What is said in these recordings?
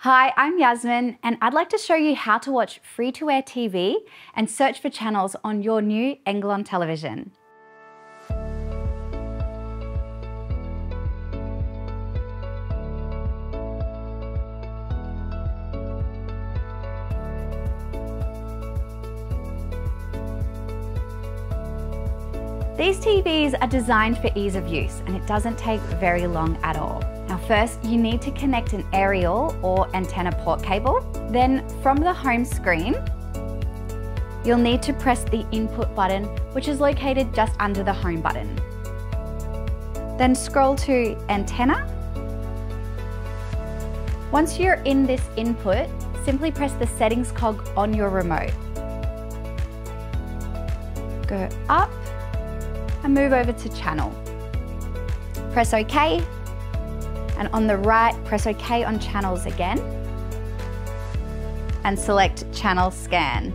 Hi, I'm Yasmin and I'd like to show you how to watch free-to-air TV and search for channels on your new Englaon television. These TVs are designed for ease of use and it doesn't take very long at all. Now first, you need to connect an aerial or antenna port cable. Then from the home screen, you'll need to press the input button, which is located just under the home button. Then scroll to antenna. Once you're in this input, simply press the settings cog on your remote. Go up and move over to channel. Press OK, and on the right, press OK on channels again, and select channel scan.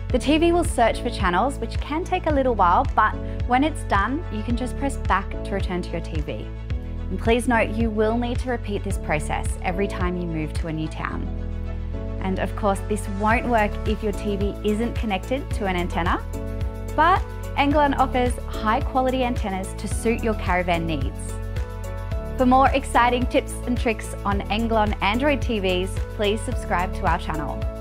The TV will search for channels, which can take a little while, but when it's done, you can just press back to return to your TV. And please note, you will need to repeat this process every time you move to a new town. And of course, this won't work if your TV isn't connected to an antenna, but Englaon offers high quality antennas to suit your caravan needs. For more exciting tips and tricks on Englaon Android TVs, please subscribe to our channel.